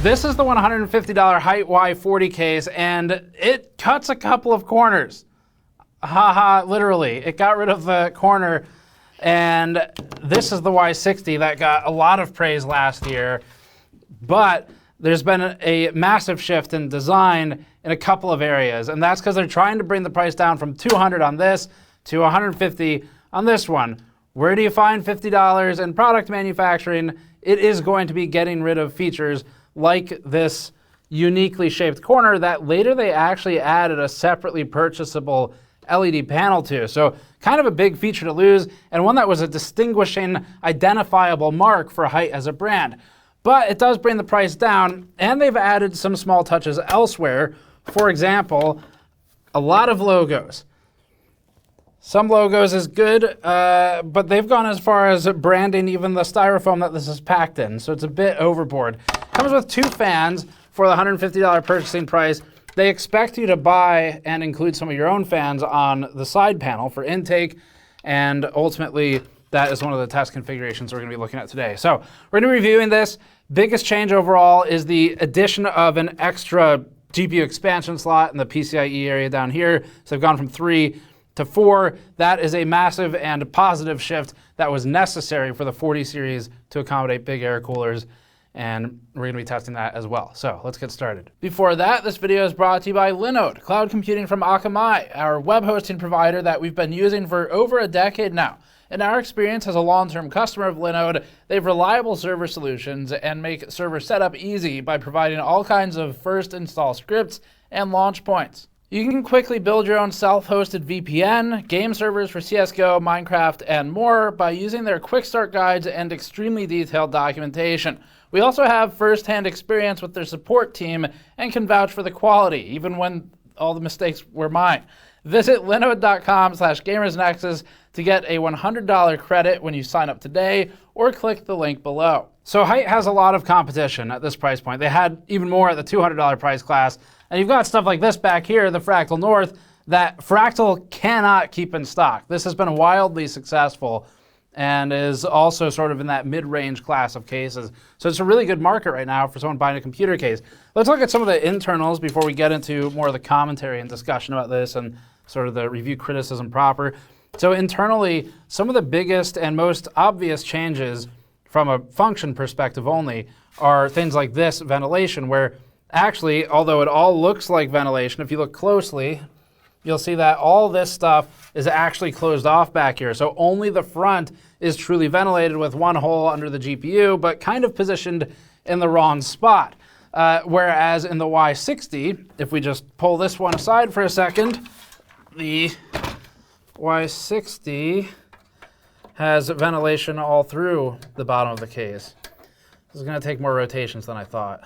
This is the $150 Hyte Y40 case, and it cuts a couple of corners. Haha, literally. It got rid of the corner, and this is the Y60 that got a lot of praise last year, but there's been a massive shift in design in a couple of areas, and that's because they're trying to bring the price down from $200 on this to $150 on this one. Where do you find $50 in product manufacturing? It is going to be getting rid of features like this uniquely shaped corner that later they actually added a separately purchasable LED panel to. So kind of a big feature to lose, and one that was a distinguishing, identifiable mark for Hyte as a brand. But it does bring the price down, and they've added some small touches elsewhere. For example, a lot of logos. Some logos is good, but they've gone as far as branding even the styrofoam that this is packed in, so it's a bit overboard. Comes with 2 fans for the $150 purchasing price. They expect you to buy and include some of your own fans on the side panel for intake, and ultimately that is one of the test configurations we're going to be looking at today. So we're going to be reviewing this. Biggest change overall is the addition of an extra GPU expansion slot in the PCIe area down here. So they've gone from 3 to 4. That is a massive and positive shift that was necessary for the 40 series to accommodate big air coolers, and we're going to be testing that as well. So let's get started. Before that, this video is brought to you by Linode, cloud computing from Akamai, our web hosting provider that we've been using for over a decade now. In our experience as a long-term customer of Linode, they have reliable server solutions and make server setup easy by providing all kinds of first install scripts and launch points. You can quickly build your own self-hosted VPN, game servers for CSGO, Minecraft, and more by using their quick start guides and extremely detailed documentation. We also have first-hand experience with their support team and can vouch for the quality, even when all the mistakes were mine. Visit linode.com/gamersnexus to get a $100 credit when you sign up today, or click the link below. So Hyte has a lot of competition at this price point. They had even more at the $200 price class. And you've got stuff like this back here, the Fractal North, that Fractal cannot keep in stock. This has been wildly successful and is also sort of in that mid-range class of cases. So it's a really good market right now for someone buying a computer case. Let's look at some of the internals before we get into more of the commentary and discussion about this and sort of the review criticism proper. So internally, some of the biggest and most obvious changes from a function perspective only are things like this ventilation, where actually, although it all looks like ventilation, if you look closely, you'll see that all this stuff is actually closed off back here. So only the front is truly ventilated with one hole under the GPU, but kind of positioned in the wrong spot. Whereas in the Y60, if we just pull this one aside for a second, the Y60 has ventilation all through the bottom of the case. This is going to take more rotations than I thought.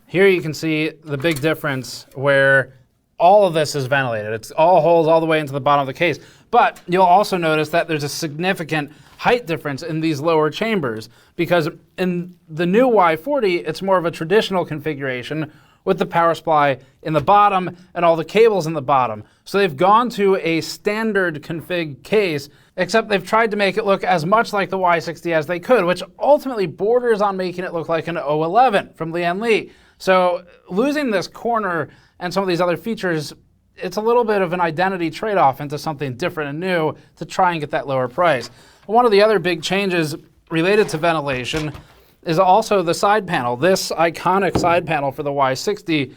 Here you can see the big difference where all of this is ventilated. It's all holes all the way into the bottom of the case. But you'll also notice that there's a significant height difference in these lower chambers, because in the new Y40, it's more of a traditional configuration with the power supply in the bottom and all the cables in the bottom. So they've gone to a standard config case, except they've tried to make it look as much like the Y60 as they could, which ultimately borders on making it look like an 011 from Lian Li. So losing this corner and some of these other features, it's a little bit of an identity trade-off into something different and new to try and get that lower price. One of the other big changes related to ventilation is also the side panel. This iconic side panel for the Y60,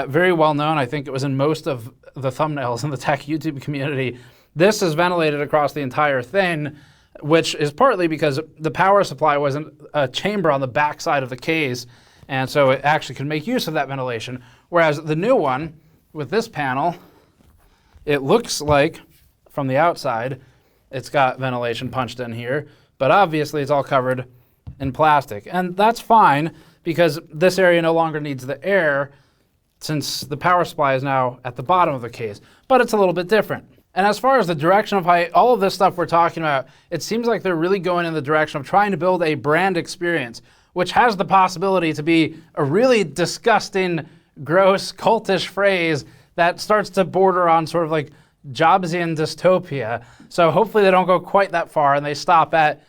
very well known. I think it was in most of the thumbnails in the tech YouTube community. This is ventilated across the entire thing, which is partly because the power supply wasn't a chamber on the back side of the case, and so it actually can make use of that ventilation. Whereas the new one, with this panel, it looks like, from the outside, it's got ventilation punched in here, but obviously it's all covered in plastic. And that's fine, because this area no longer needs the air, since the power supply is now at the bottom of the case. But it's a little bit different. And as far as the direction of Hyte, all of this stuff we're talking about, it seems like they're really going in the direction of trying to build a brand experience, which has the possibility to be a really disgusting, gross, cultish phrase that starts to border on sort of like Jobsian dystopia. So hopefully they don't go quite that far and they stop at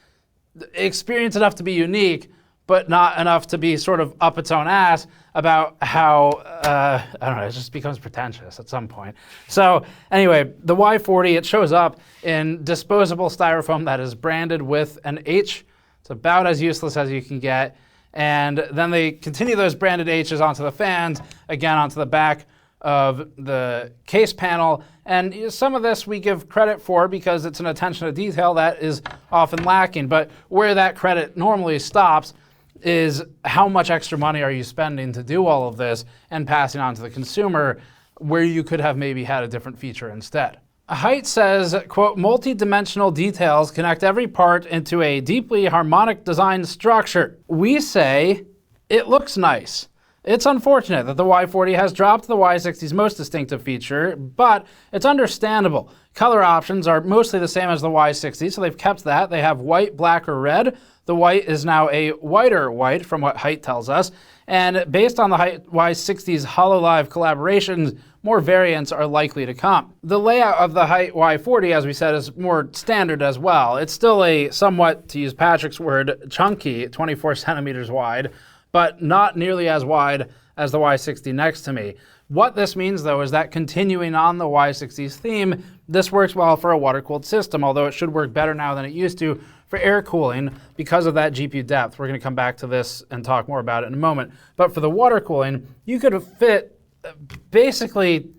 experience enough to be unique, but not enough to be sort of up its own ass about how, I don't know, it just becomes pretentious at some point. So anyway, the Y40, it shows up in disposable styrofoam that is branded with an H. It's about as useless as you can get. And then they continue those branded H's onto the fans, again onto the back of the case panel. And some of this we give credit for because it's an attention to detail that is often lacking. But where that credit normally stops is how much extra money are you spending to do all of this and passing on to the consumer where you could have maybe had a different feature instead. Hyte says, quote, multi-dimensional details connect every part into a deeply harmonic design structure. We say it looks nice. It's unfortunate that the Y40 has dropped the Y60's most distinctive feature, but it's understandable. Color options are mostly the same as the Y60, so they've kept that. They have white, black, or red. The white is now a whiter white, from what Hyte tells us. And based on the Hyte Y60's HoloLive collaborations, more variants are likely to come. The layout of the Hyte Y40, as we said, is more standard as well. It's still a somewhat, to use Patrick's word, chunky 24 centimeters wide, but not nearly as wide as the Y60 next to me. What this means, though, is that continuing on the Y60's theme, this works well for a water-cooled system, although it should work better now than it used to for air cooling because of that GPU depth. We're going to come back to this and talk more about it in a moment. But for the water cooling, you could fit basically,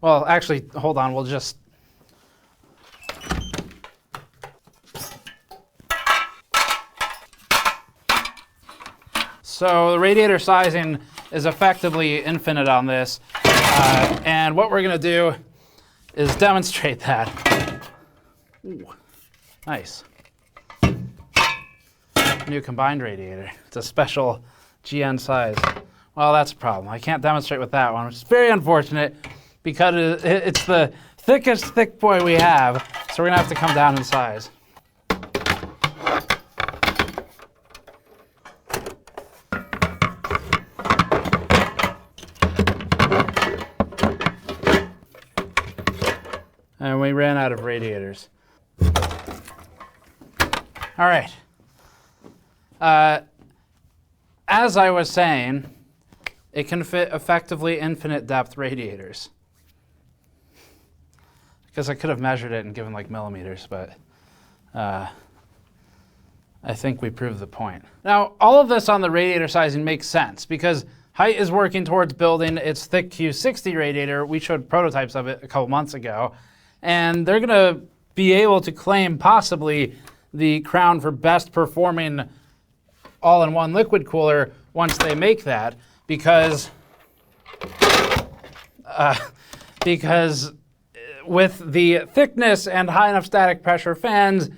well, actually, hold on, we'll just... So the radiator sizing is effectively infinite on this. And what we're going to do is demonstrate that. Ooh, nice. New combined radiator. It's a special GN size. Well, that's a problem. I can't demonstrate with that one, which is very unfortunate because it's the thickest thick boy we have, so we're going to have to come down in size. And we ran out of radiators. All right. As I was saying, it can fit effectively infinite depth radiators. Because I could have measured it and given like millimeters, but I think we proved the point. Now, all of this on the radiator sizing makes sense because Hyte is working towards building its thick Q60 radiator. We showed prototypes of it a couple months ago. And they're going to be able to claim possibly the crown for best performing all-in-one liquid cooler once they make that because with the thickness and high enough static pressure fans,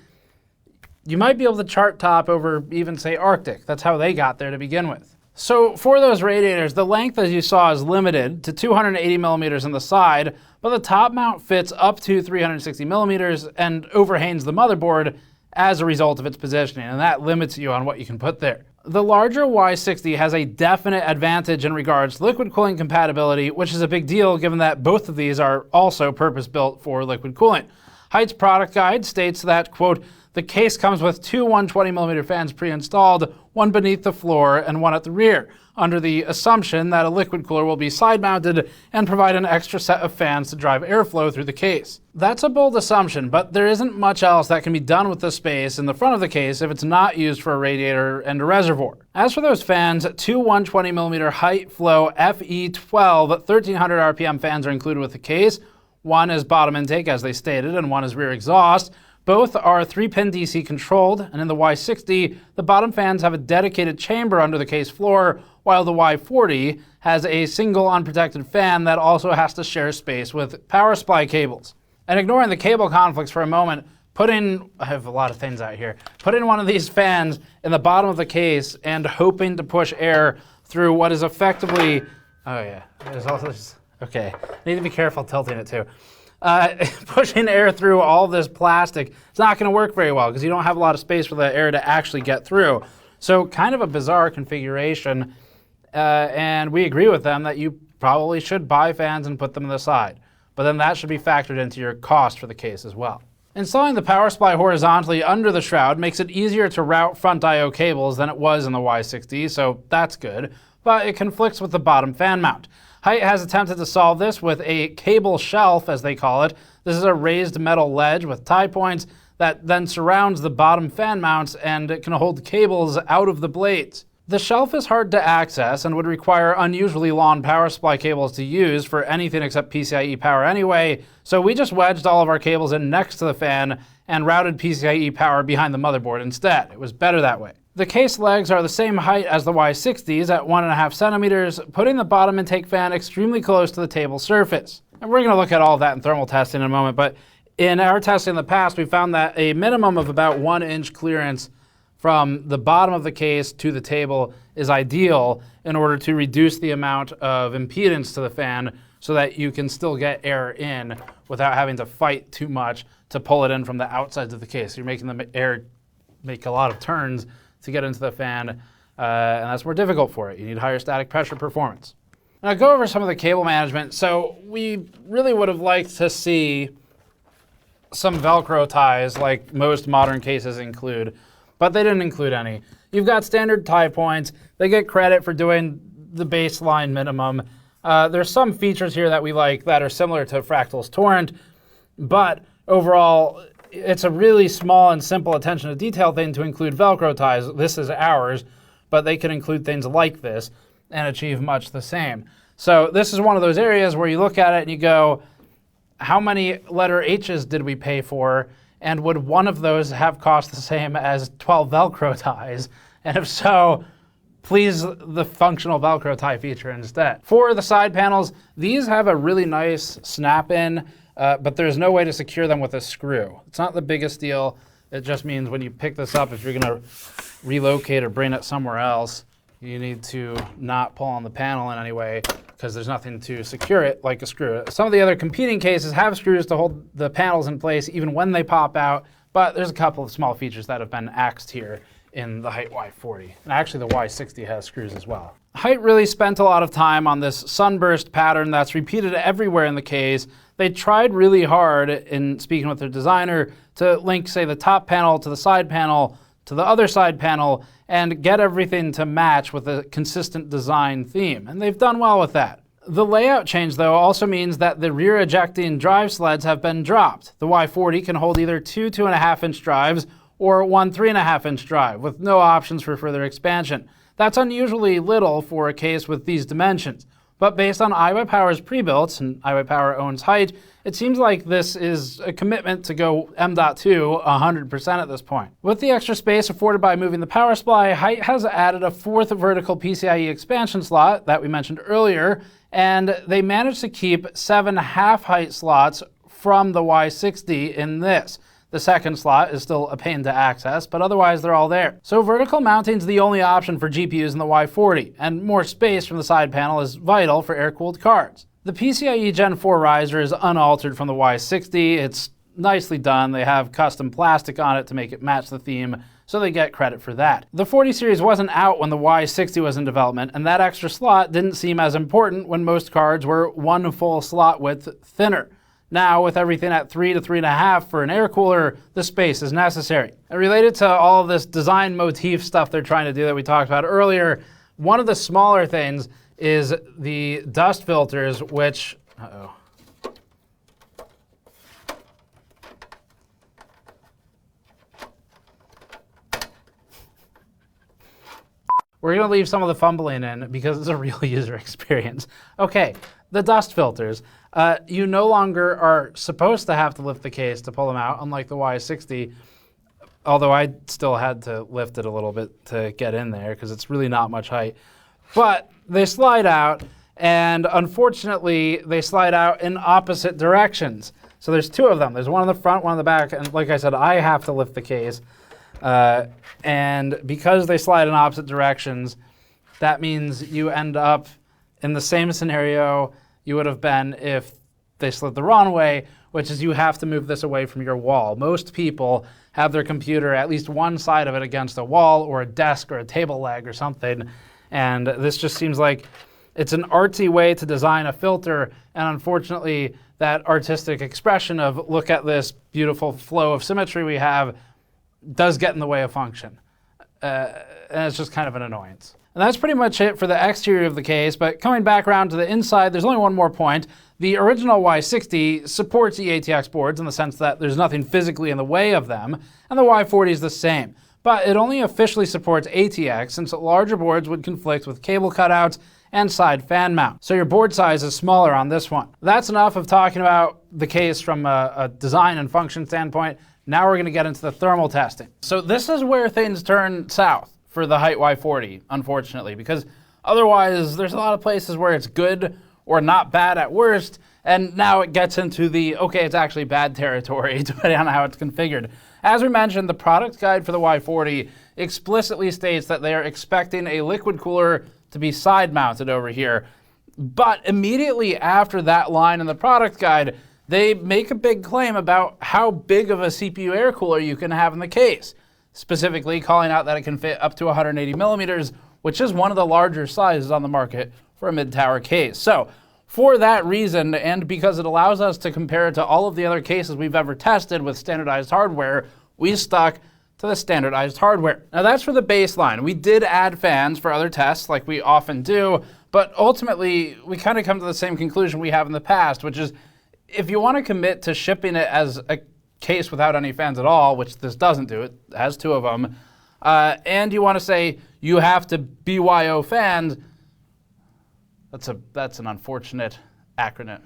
you might be able to chart top over even, say, Arctic. That's how they got there to begin with. So for those radiators, the length, as you saw, is limited to 280 millimeters on the side, but the top mount fits up to 360 millimeters and overhangs the motherboard as a result of its positioning, and that limits you on what you can put there. The larger Y60 has a definite advantage in regards to liquid cooling compatibility, which is a big deal given that both of these are also purpose-built for liquid cooling. Hyte's product guide states that, quote, the case comes with two 120mm fans pre-installed, one beneath the floor and one at the rear, under the assumption that a liquid cooler will be side-mounted and provide an extra set of fans to drive airflow through the case. That's a bold assumption, but there isn't much else that can be done with the space in the front of the case if it's not used for a radiator and a reservoir. As for those fans, two 120mm Hyte Flow FE12 1300 RPM fans are included with the case. One is bottom intake, as they stated, and one is rear exhaust. Both are 3-pin DC controlled, and in the Y60, the bottom fans have a dedicated chamber under the case floor, while the Y40 has a single unprotected fan that also has to share space with power supply cables. And ignoring the cable conflicts for a moment, I have a lot of things out here, putting one of these fans in the bottom of the case and hoping to push air through what is effectively, oh yeah, there's also this, okay, I need to be careful tilting it too. Pushing air through all this plastic, it's not going to work very well because you don't have a lot of space for the air to actually get through. So kind of a bizarre configuration, and we agree with them that you probably should buy fans and put them on the side. But then that should be factored into your cost for the case as well. Installing the power supply horizontally under the shroud makes it easier to route front I/O cables than it was in the Y60, so that's good, but it conflicts with the bottom fan mount. Hyte has attempted to solve this with a cable shelf, as they call it. This is a raised metal ledge with tie points that then surrounds the bottom fan mounts, and it can hold cables out of the blades. The shelf is hard to access and would require unusually long power supply cables to use for anything except PCIe power anyway, so we just wedged all of our cables in next to the fan and routed PCIe power behind the motherboard instead. It was better that way. The case legs are the same height as the Y60s at 1.5 centimeters, putting the bottom intake fan extremely close to the table surface. And we're going to look at all of that in thermal testing in a moment, but in our testing in the past, we found that a minimum of about 1 inch clearance from the bottom of the case to the table is ideal in order to reduce the amount of impedance to the fan so that you can still get air in without having to fight too much to pull it in from the outsides of the case. You're making the air make a lot of turns to get into the fan, and that's more difficult for it. You need higher static pressure performance. Now, go over some of the cable management. So we really would have liked to see some Velcro ties like most modern cases include, but they didn't include any. You've got standard tie points. They get credit for doing the baseline minimum. There's some features here that we like that are similar to Fractal's Torrent, but overall, it's a really small and simple attention to detail thing to include Velcro ties. This is ours, but they can include things like this and achieve much the same. So this is one of those areas where you look at it and you go, how many letter H's did we pay for? And would one of those have cost the same as 12 Velcro ties? And if so, please the functional Velcro tie feature instead. For the side panels, these have a really nice snap-in, but there's no way to secure them with a screw. It's not the biggest deal. It just means when you pick this up, if you're gonna relocate or bring it somewhere else, you need to not pull on the panel in any way because there's nothing to secure it like a screw. Some of the other competing cases have screws to hold the panels in place even when they pop out, but there's a couple of small features that have been axed here in the Hyte Y40. And actually the Y60 has screws as well. Hyte really spent a lot of time on this sunburst pattern that's repeated everywhere in the case. They tried really hard in speaking with their designer to link, say, the top panel to the side panel to the other side panel and get everything to match with a consistent design theme. And they've done well with that. The layout change, though, also means that the rear ejecting drive sleds have been dropped. The Y40 can hold either two 2.5-inch drives or one 3.5-inch drive with no options for further expansion. That's unusually little for a case with these dimensions. But based on iBuyPower's pre-builts, and iBuyPower owns Hyte, it seems like this is a commitment to go M.2 100% at this point. With the extra space afforded by moving the power supply, Hyte has added a fourth vertical PCIe expansion slot that we mentioned earlier, and they managed to keep 7 half-height slots from the Y60 in this. The second slot is still a pain to access, but otherwise they're all there. So vertical mounting is the only option for GPUs in the Y40, and more space from the side panel is vital for air-cooled cards. The PCIe Gen 4 riser is unaltered from the Y60. It's nicely done. They have custom plastic on it to make it match the theme, so they get credit for that. The 40 series wasn't out when the Y60 was in development, and that extra slot didn't seem as important when most cards were one full slot width thinner. Now, with everything at 3 to 3.5 for an air cooler, the space is necessary. And related to all this design motif stuff they're trying to do that we talked about earlier, one of the smaller things is the dust filters, which, we're gonna leave some of the fumbling in because it's a real user experience. Okay, the dust filters. You no longer are supposed to have to lift the case to pull them out, unlike the Y60, although I still had to lift it a little bit to get in there because it's really not much height. But they slide out, and unfortunately, they slide out in opposite directions. So there's two of them. There's one in the front, one in the back, and like I said, I have to lift the case. And because they slide in opposite directions, that means you end up in the same scenario you would have been if they slid the wrong way, which is you have to move this away from your wall. Most people have their computer, at least one side of it, against a wall or a desk or a table leg or something, and this just seems like it's an artsy way to design a filter, and unfortunately that artistic expression of look at this beautiful flow of symmetry we have does get in the way of function. And it's just kind of an annoyance. And that's pretty much it for the exterior of the case, but coming back around to the inside, there's only one more point. The original Y60 supports eATX boards in the sense that there's nothing physically in the way of them, and the Y40 is the same. But it only officially supports ATX since larger boards would conflict with cable cutouts and side fan mount. So your board size is smaller on this one. That's enough of talking about the case from a design and function standpoint. Now we're gonna get into the thermal testing. So this is where things turn south for the Hyte Y40, unfortunately, because otherwise there's a lot of places where it's good or not bad at worst, and now it gets into the, okay, it's actually bad territory, depending on how it's configured. As we mentioned, the product guide for the Y40 explicitly states that they are expecting a liquid cooler to be side mounted over here. But immediately after that line in the product guide, they make a big claim about how big of a CPU air cooler you can have in the case, specifically calling out that it can fit up to 180 millimeters, which is one of the larger sizes on the market for a mid-tower case. So for that reason, and because it allows us to compare it to all of the other cases we've ever tested with standardized hardware, we stuck to the standardized hardware. Now that's for the baseline. We did add fans for other tests like we often do, but ultimately we kind of come to the same conclusion we have in the past, which is if you want to commit to shipping it as a case without any fans at all, which this doesn't do, it has two of them, and you want to say you have to BYO fans, that's an unfortunate acronym.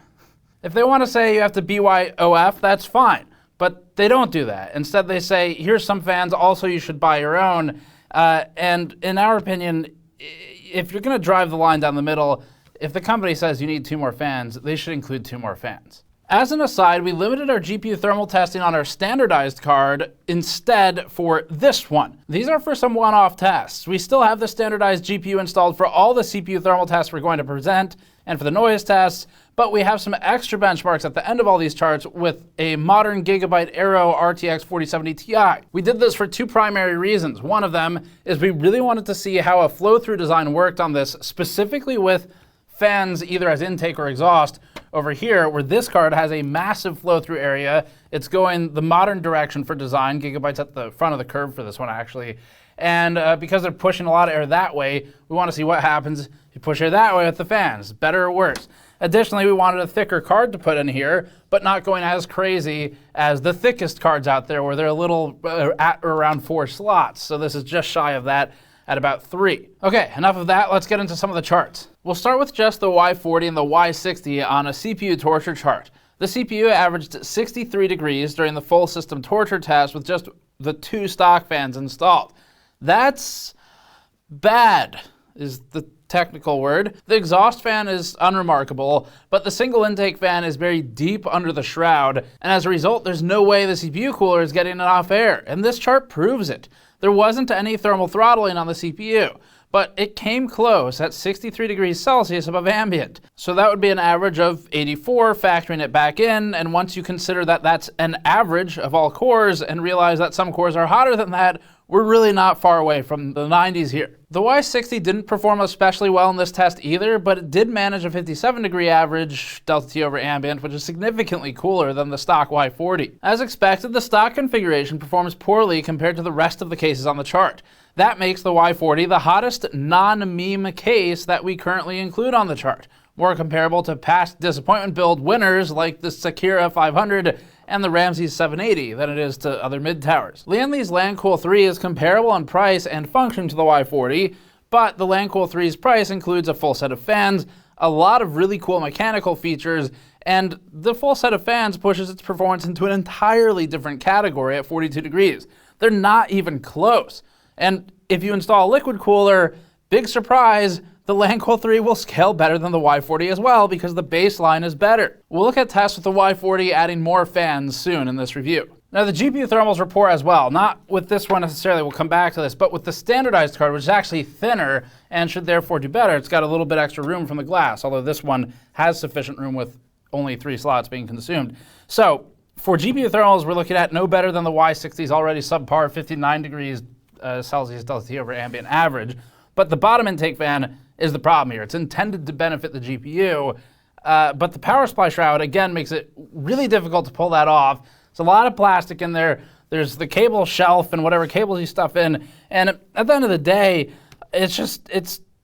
If they want to say you have to BYOF, that's fine, but they don't do that. Instead they say, here's some fans, also you should buy your own, and in our opinion, if you're going to drive the line down the middle, if the company says you need 2 more fans, they should include 2 more fans. As an aside, we limited our GPU thermal testing on our standardized card instead for this one. These are for some one-off tests. We still have the standardized GPU installed for all the CPU thermal tests we're going to present and for the noise tests, but we have some extra benchmarks at the end of all these charts with a modern Gigabyte Aero RTX 4070 Ti. We did this for 2 primary reasons. One of them is we really wanted to see how a flow-through design worked on this, specifically with fans either as intake or exhaust over here, where this card has a massive flow-through area. It's going the modern direction for design. Gigabyte's at the front of the curve for this one, actually. And because they're pushing a lot of air that way, we want to see what happens if you push air that way with the fans, better or worse. Additionally, we wanted a thicker card to put in here, but not going as crazy as the thickest cards out there, where they're a little at or around 4 slots. So this is just shy of that at about 3. Okay, enough of that. Let's get into some of the charts. We'll start with just the Y40 and the Y60 on a CPU torture chart. The CPU averaged 63 degrees during the full system torture test with just the 2 stock fans installed. That's bad, is the technical word. The exhaust fan is unremarkable, but the single intake fan is buried deep under the shroud, and as a result, there's no way the CPU cooler is getting enough air, and this chart proves it. There wasn't any thermal throttling on the CPU, but it came close at 63 degrees Celsius above ambient. So that would be an average of 84, factoring it back in, and once you consider that that's an average of all cores and realize that some cores are hotter than that, we're really not far away from the 90s here. The Y60 didn't perform especially well in this test either, but it did manage a 57 degree average delta T over ambient, which is significantly cooler than the stock Y40. As expected, the stock configuration performs poorly compared to the rest of the cases on the chart. That makes the Y40 the hottest non-meme case that we currently include on the chart, more comparable to past disappointment build winners like the Sakura 500 and the Ramses 780 than it is to other mid-towers. Lian Li's Lancool III is comparable in price and function to the Y40, but the Lancool III's price includes a full set of fans, a lot of really cool mechanical features, and the full set of fans pushes its performance into an entirely different category at 42 degrees. They're not even close. And if you install a liquid cooler, big surprise, the Lancool III will scale better than the Y40 as well because the baseline is better. We'll look at tests with the Y40 adding more fans soon in this review. Now the GPU thermals report as well, not with this one necessarily, we'll come back to this, but with the standardized card, which is actually thinner and should therefore do better. It's got a little bit extra room from the glass, although this one has sufficient room with only 3 slots being consumed. So for GPU thermals, we're looking at no better than the Y60's already subpar 59 degrees Celsius delta T over ambient average. But the bottom intake fan is the problem here. It's intended to benefit the GPU, but the power supply shroud, again, makes it really difficult to pull that off. There's a lot of plastic in there. There's the cable shelf and whatever cables you stuff in. And at the end of the day, it's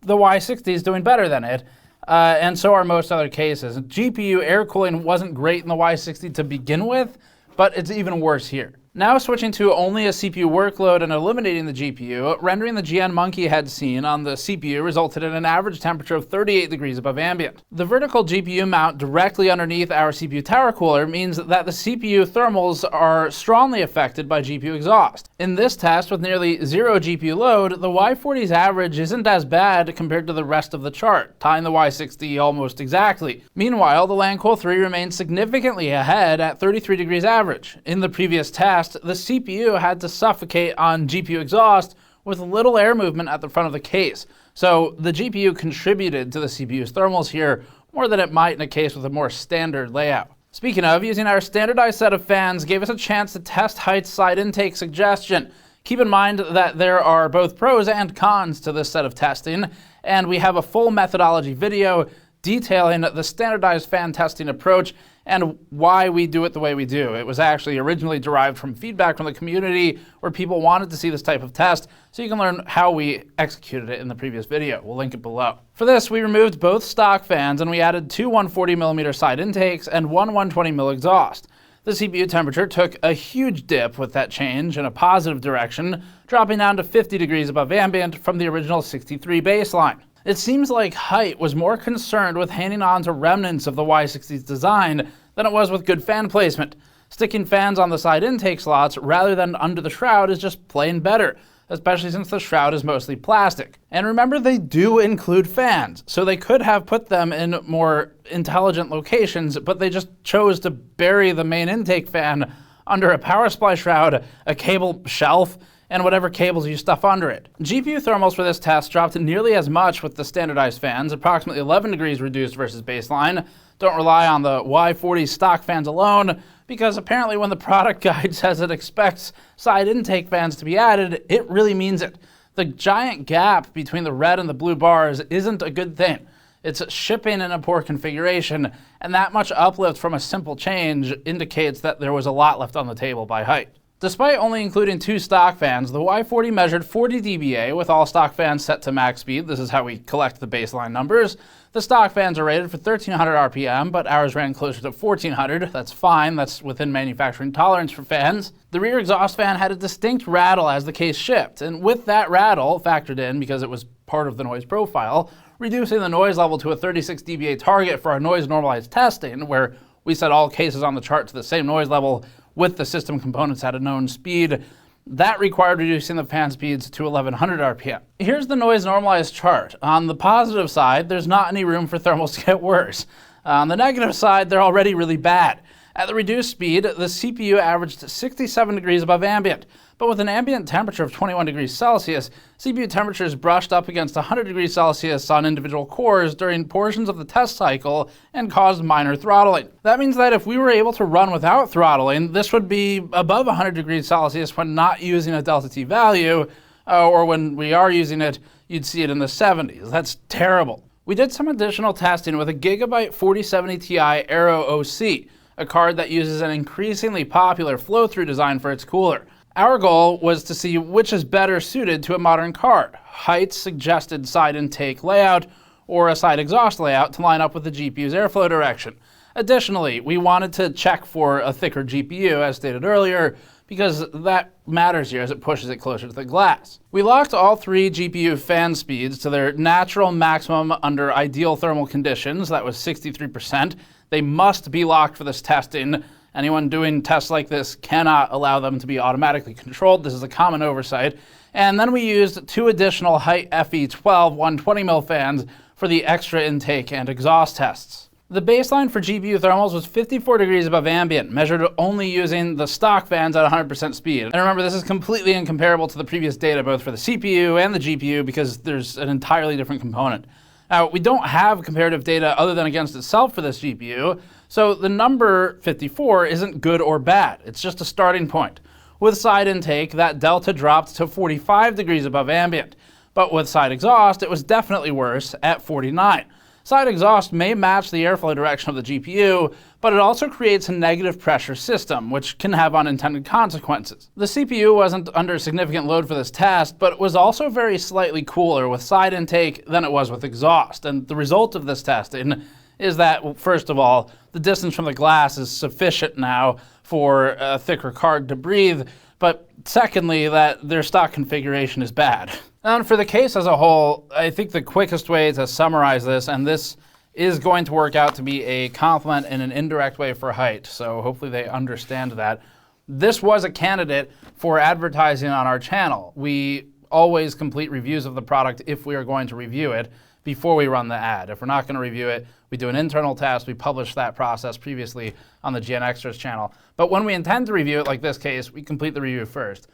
the Y60 is doing better than it. And so are most other cases. GPU air cooling wasn't great in the Y60 to begin with, but it's even worse here. Now switching to only a CPU workload and eliminating the GPU, rendering the GN monkey head scene on the CPU resulted in an average temperature of 38 degrees above ambient. The vertical GPU mount directly underneath our CPU tower cooler means that the CPU thermals are strongly affected by GPU exhaust. In this test with nearly zero GPU load, the Y40's average isn't as bad compared to the rest of the chart, tying the Y60 almost exactly. Meanwhile, the Lancool III remains significantly ahead at 33 degrees average. In the previous test, the CPU had to suffocate on GPU exhaust with little air movement at the front of the case. So the GPU contributed to the CPU's thermals here more than it might in a case with a more standard layout. Speaking of, using our standardized set of fans gave us a chance to test Hyte's side intake suggestion. Keep in mind that there are both pros and cons to this set of testing, and we have a full methodology video detailing the standardized fan testing approach and why we do it the way we do. It was actually originally derived from feedback from the community where people wanted to see this type of test, so you can learn how we executed it in the previous video. We'll link it below. For this, we removed both stock fans and we added two 140mm side intakes and one 120mm exhaust. The CPU temperature took a huge dip with that change in a positive direction, dropping down to 50 degrees above ambient from the original 63 baseline. It seems like Hyte was more concerned with hanging on to remnants of the Y60's design than it was with good fan placement. Sticking fans on the side intake slots rather than under the shroud is just plain better, especially since the shroud is mostly plastic. And remember, they do include fans, so they could have put them in more intelligent locations, but they just chose to bury the main intake fan under a power supply shroud, a cable shelf, and whatever cables you stuff under it. GPU thermals for this test dropped nearly as much with the standardized fans, approximately 11 degrees reduced versus baseline. Don't rely on the Y40 stock fans alone, because apparently when the product guide says it expects side intake fans to be added, it really means it. The giant gap between the red and the blue bars isn't a good thing. It's shipping in a poor configuration, and that much uplift from a simple change indicates that there was a lot left on the table by Hyte. Despite only including two stock fans, the Y40 measured 40 dBA with all stock fans set to max speed. This is how we collect the baseline numbers. The stock fans are rated for 1300 RPM, but ours ran closer to 1400. That's fine, that's within manufacturing tolerance for fans. The rear exhaust fan had a distinct rattle as the case shipped, and with that rattle factored in because it was part of the noise profile, reducing the noise level to a 36 dBA target for our noise-normalized testing, where we set all cases on the chart to the same noise level with the system components at a known speed. That required reducing the fan speeds to 1100 RPM. Here's the noise-normalized chart. On the positive side, there's not any room for thermals to get worse. On the negative side, they're already really bad. At the reduced speed, the CPU averaged 67 degrees above ambient, but with an ambient temperature of 21 degrees Celsius, CPU temperatures brushed up against 100 degrees Celsius on individual cores during portions of the test cycle and caused minor throttling. That means that if we were able to run without throttling, this would be above 100 degrees Celsius when not using a delta T value, or when we are using it, you'd see it in the 70s. That's terrible. We did some additional testing with a Gigabyte 4070 Ti Aero OC, a card that uses an increasingly popular flow-through design for its cooler. Our goal was to see which is better suited to a modern card, Hyte's suggested side intake layout or a side exhaust layout to line up with the GPU's airflow direction. Additionally, we wanted to check for a thicker GPU, as stated earlier, because that matters here as it pushes it closer to the glass. We locked all three GPU fan speeds to their natural maximum under ideal thermal conditions. That was 63%. They must be locked for this testing. Anyone doing tests like this cannot allow them to be automatically controlled. This is a common oversight. And then we used two additional Hyte FE12 120mm fans for the extra intake and exhaust tests. The baseline for GPU thermals was 54 degrees above ambient, measured only using the stock fans at 100% speed. And remember, this is completely incomparable to the previous data, both for the CPU and the GPU, because there's an entirely different component. Now, we don't have comparative data other than against itself for this GPU, so the number 54 isn't good or bad. It's just a starting point. With side intake, that delta dropped to 45 degrees above ambient, but with side exhaust, it was definitely worse at 49. Side exhaust may match the airflow direction of the GPU, but it also creates a negative pressure system, which can have unintended consequences. The CPU wasn't under significant load for this test, but it was also very slightly cooler with side intake than it was with exhaust. And the result of this testing is that, first of all, the distance from the glass is sufficient now for a thicker card to breathe, but secondly, that their stock configuration is bad. And for the case as a whole, I think the quickest way to summarize this, and this is going to work out to be a compliment in an indirect way for Hyte, so hopefully they understand that. This was a candidate for advertising on our channel. We always complete reviews of the product if we are going to review it before we run the ad. If we're not going to review it, we do an internal test. We publish that process previously on the GN Extras channel. But when we intend to review it, like this case, we complete the review first.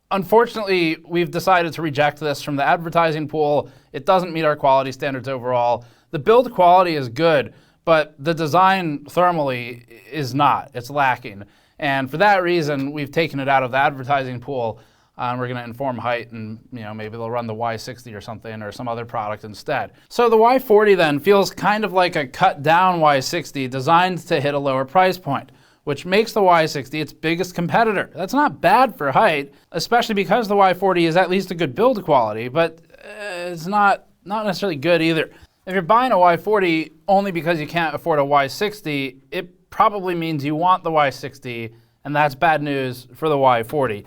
Unfortunately, we've decided to reject this from the advertising pool. It doesn't meet our quality standards overall. The build quality is good, but the design thermally is not. It's lacking. And for that reason, we've taken it out of the advertising pool. We're going to inform Hyte, and maybe they'll run the Y60 or something, or some other product instead. So the Y40 then feels kind of like a cut down Y60 designed to hit a lower price point, which makes the Y60 its biggest competitor. That's not bad for Hyte, especially because the Y40 is at least a good build quality, but it's not necessarily good either. If you're buying a Y40 only because you can't afford a Y60, it probably means you want the Y60, and that's bad news for the Y40.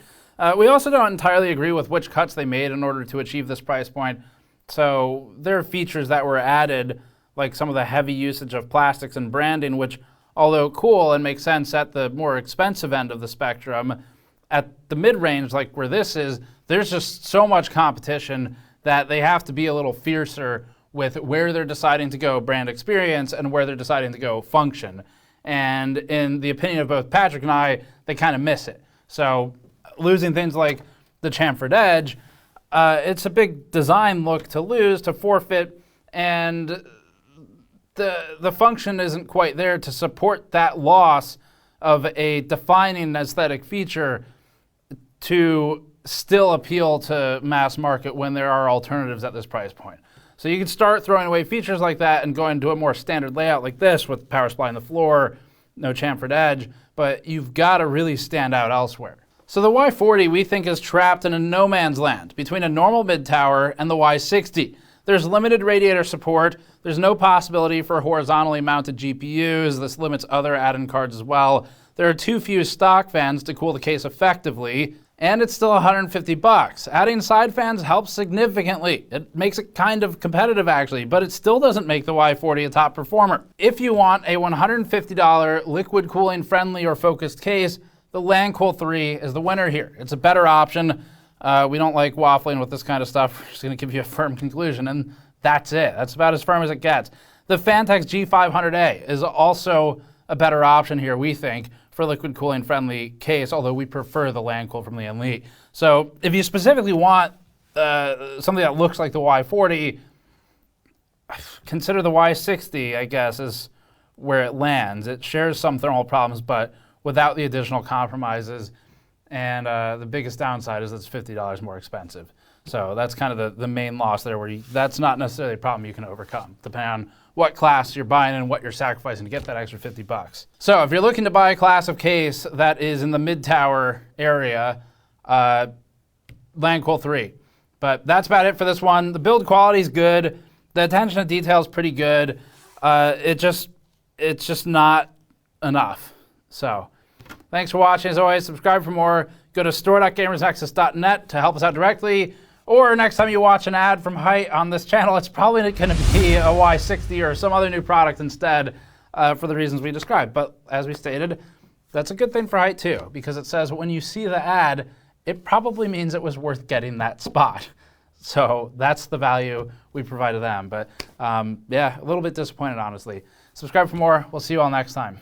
We also don't entirely agree with which cuts they made in order to achieve this price point. So there are features that were added, like some of the heavy usage of plastics and branding, which, although cool and makes sense at the more expensive end of the spectrum, at the mid-range, like where this is, there's just so much competition that they have to be a little fiercer with where they're deciding to go brand experience and where they're deciding to go function. And in the opinion of both Patrick and I, they kind of miss it. So losing things like the chamfered edge, it's a big design look to lose, to forfeit, and the function isn't quite there to support that loss of a defining aesthetic feature to still appeal to mass market when there are alternatives at this price point. So you can start throwing away features like that and going to a more standard layout like this with power supply on the floor, no chamfered edge, but you've got to really stand out elsewhere. So the Y40 we think is trapped in a no man's land between a normal mid-tower and the Y60. There's limited radiator support. There's no possibility for horizontally mounted GPUs. This limits other add-in cards as well. There are too few stock fans to cool the case effectively, and it's still $150. Adding side fans helps significantly. It makes it kind of competitive actually, but it still doesn't make the Y40 a top performer. If you want a $150 liquid cooling friendly or focused case, the Lancool III is the winner here. It's a better option. We don't like waffling with this kind of stuff. We're just going to give you a firm conclusion, and that's it. That's about as firm as it gets. The Phanteks G500A is also a better option here, we think, for liquid cooling friendly case, although we prefer the Lancool from Lian Li. So if you specifically want something that looks like the Y40, consider the Y60, I guess, is where it lands. It shares some thermal problems, but without the additional compromises. And the biggest downside is it's $50 more expensive. So that's kind of the main loss there, where that's not necessarily a problem you can overcome, depending on what class you're buying and what you're sacrificing to get that extra $50. So if you're looking to buy a class of case that is in the mid-tower area, Lancool III. But that's about it for this one. The build quality is good. The attention to detail is pretty good. It's just not enough. So thanks for watching. As always, subscribe for more. Go to store.gamersnexus.net to help us out directly. Or next time you watch an ad from Hyte on this channel, it's probably going to be a Y60 or some other new product instead for the reasons we described. But as we stated, that's a good thing for Hyte too, because it says when you see the ad, it probably means it was worth getting that spot. So that's the value we provide to them. But yeah, a little bit disappointed, honestly. Subscribe for more. We'll see you all next time.